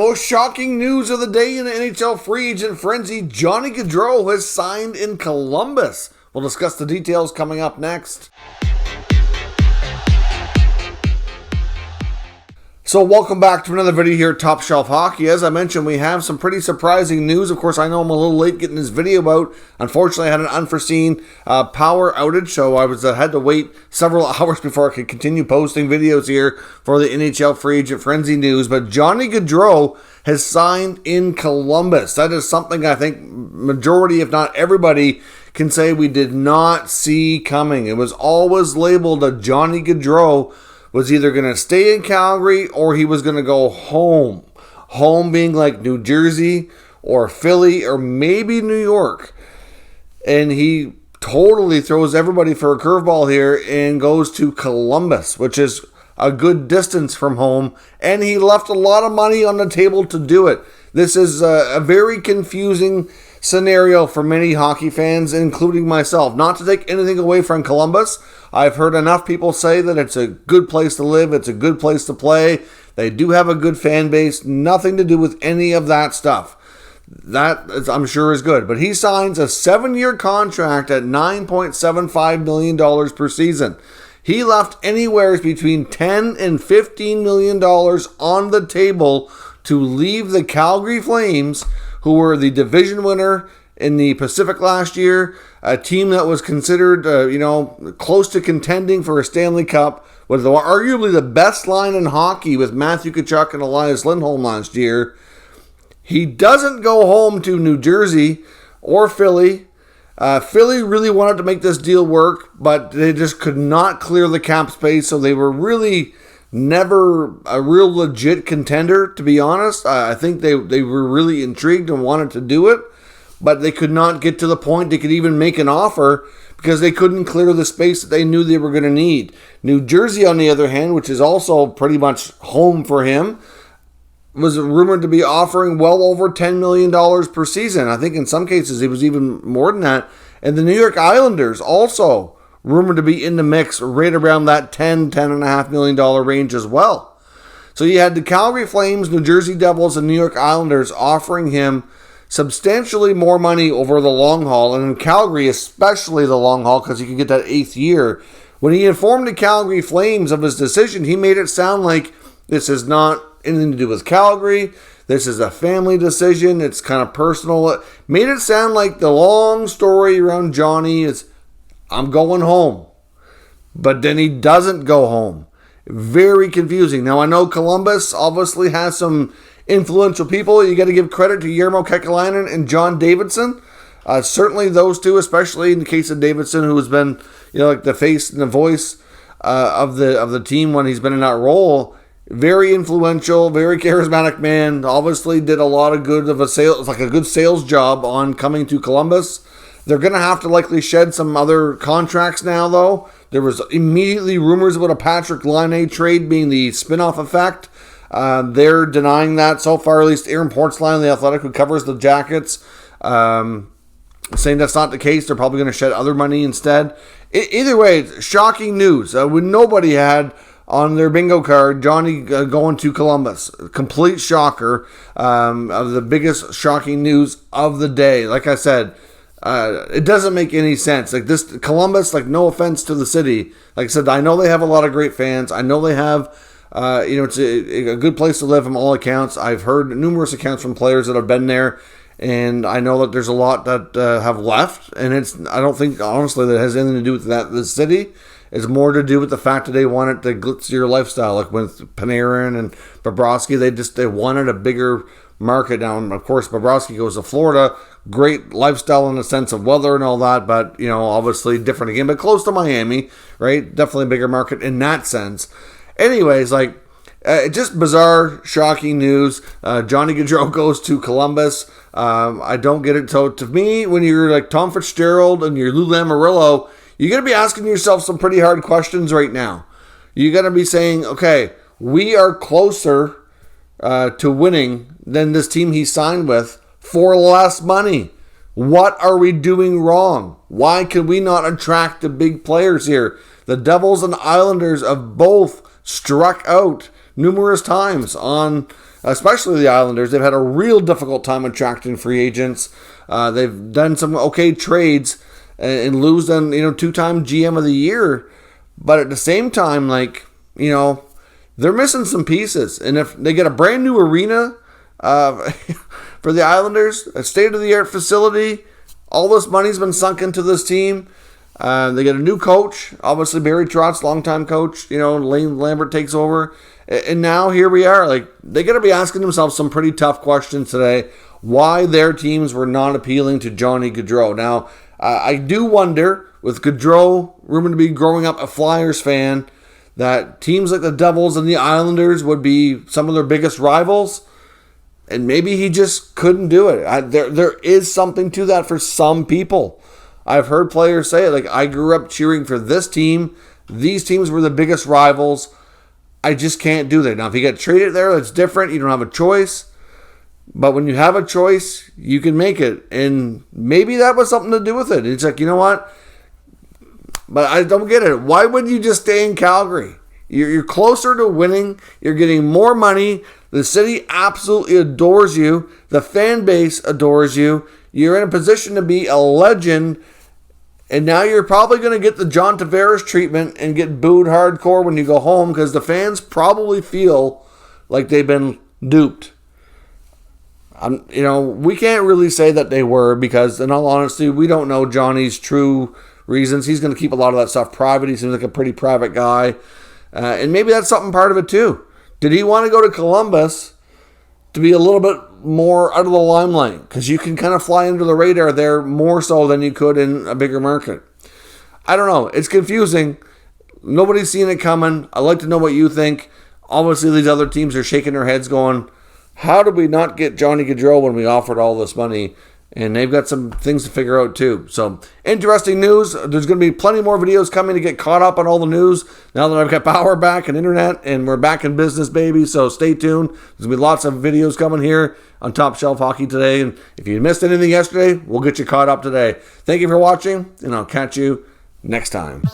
Most shocking news of the day in the NHL free agent frenzy, Johnny Gaudreau has signed in Columbus. We'll discuss the details coming up next. So welcome back to another video here at Top Shelf Hockey. As I mentioned, we have some pretty surprising news. Of course, I know I'm a little late getting this video out. Unfortunately, I had an unforeseen power outage, so I had to wait several hours before I could continue posting videos here for the NHL free agent frenzy news. But Johnny Gaudreau has signed in Columbus. That is something I think majority, if not everybody, can say we did not see coming. It was always labeled that Johnny Gaudreau was either going to stay in Calgary or he was going to go home. Home being like New Jersey or Philly or maybe New York. And he totally throws everybody for a curveball here and goes to Columbus, which is a good distance from home. And he left a lot of money on the table to do it. This is a very confusing scenario for many hockey fans, including myself. Not to take anything away from Columbus. I've heard enough people say that it's a good place to live. It's a good place to play. They do have a good fan base. Nothing to do with any of that stuff. That, I'm sure, is good. But he signs a 7-year contract at $9.75 million per season. He left anywhere between $10 and $15 million on the table to leave the Calgary Flames, who were the division winner in the Pacific last year, a team that was considered, close to contending for a Stanley Cup, with arguably the best line in hockey with Matthew Tkachuk and Elias Lindholm last year. He doesn't go home to New Jersey or Philly. Philly really wanted to make this deal work, but they just could not clear the cap space, so they were really never a real legit contender, to be honest. I think they were really intrigued and wanted to do it, but they could not get to the point they could even make an offer because they couldn't clear the space that they knew they were going to need. New Jersey, on the other hand, which is also pretty much home for him, was rumored to be offering well over $10 million per season. I think in some cases it was even more than that. And the New York Islanders also rumored to be in the mix right around that $10.5 million range as well. So you had the Calgary Flames, New Jersey Devils, and New York Islanders offering him substantially more money over the long haul, and in Calgary especially the long haul because he could get that 8th year. When he informed the Calgary Flames of his decision, he made it sound like this is not anything to do with Calgary. This is a family decision. It's kind of personal. It made it sound like the long story around Johnny is, I'm going home. But then he doesn't go home. Very confusing. Now, I know Columbus obviously has some influential people. You got to give credit to Jarmo Kekalainen and John Davidson. Certainly those two, especially in the case of Davidson, who has been, like the face and the voice of the team when he's been in that role. Very influential, very charismatic man. Obviously did a lot of good of a good sales job on coming to Columbus. They're going to have to likely shed some other contracts now, though. There was immediately rumors about a Patrick Laine trade being the spin-off effect. They're denying that so far, at least Aaron Portzline, the Athletic, who covers the Jackets, saying that's not the case. They're probably going to shed other money instead. Either way, shocking news. When nobody had on their bingo card Johnny going to Columbus. Complete shocker of the biggest shocking news of the day. Like I said, it doesn't make any sense. Like this Columbus, no offense to the city. Like I said, I know they have a lot of great fans. I know they have, it's a good place to live from all accounts. I've heard numerous accounts from players that have been there, and I know that there's a lot that have left. And I don't think, honestly, that has anything to do with the city. It's more to do with the fact that they wanted the glitzier lifestyle, like with Panarin and Bobrovsky. They wanted a bigger market down. Of course, Bobrovsky goes to Florida. Great lifestyle in the sense of weather and all that, but, obviously different again, but close to Miami, right? Definitely a bigger market in that sense. Anyways, just bizarre, shocking news. Johnny Gaudreau goes to Columbus. I don't get it. So to me, when you're like Tom Fitzgerald and you're Lou Lamoriello, you're going to be asking yourself some pretty hard questions right now. You're going to be saying, okay, we are closer to winning than this team he signed with for less money. What are we doing wrong? Why can we not attract the big players here? The Devils and Islanders have both struck out numerous times on especially the Islanders. They've had a real difficult time attracting free agents. They've done some okay trades and losing, two-time GM of the year. But at the same time, they're missing some pieces. And if they get a brand new arena for the Islanders, a state-of-the-art facility, all this money's been sunk into this team. They get a new coach, obviously Barry Trotz, longtime coach. Lane Lambert takes over. And now here we are. They got to be asking themselves some pretty tough questions today. Why their teams were not appealing to Johnny Gaudreau. Now, I do wonder, with Gaudreau rumored to be growing up a Flyers fan, that teams like the Devils and the Islanders would be some of their biggest rivals. And maybe he just couldn't do it. There is something to that for some people. I've heard players say it. I grew up cheering for this team. These teams were the biggest rivals. I just can't do that. Now, if you get traded there, that's different. You don't have a choice. But when you have a choice, you can make it. And maybe that was something to do with it. It's you know what? But I don't get it. Why wouldn't you just stay in Calgary? You're closer to winning. You're getting more money. The city absolutely adores you. The fan base adores you. You're in a position to be a legend. And now you're probably going to get the John Tavares treatment and get booed hardcore when you go home because the fans probably feel like they've been duped. We can't really say that they were because, in all honesty, we don't know Johnny's true reasons. He's going to keep a lot of that stuff private. He seems like a pretty private guy. And maybe that's something part of it too. Did he want to go to Columbus to be a little bit more out of the limelight? Because you can kind of fly under the radar there more so than you could in a bigger market. I don't know. It's confusing. Nobody's seen it coming. I'd like to know what you think. Obviously, these other teams are shaking their heads going, how did we not get Johnny Gaudreau when we offered all this money? And they've got some things to figure out too. So, interesting news. There's going to be plenty more videos coming to get caught up on all the news now that I've got power back and internet and we're back in business, baby. So stay tuned. There's going to be lots of videos coming here on Top Shelf Hockey today. And if you missed anything yesterday, we'll get you caught up today. Thank you for watching, and I'll catch you next time.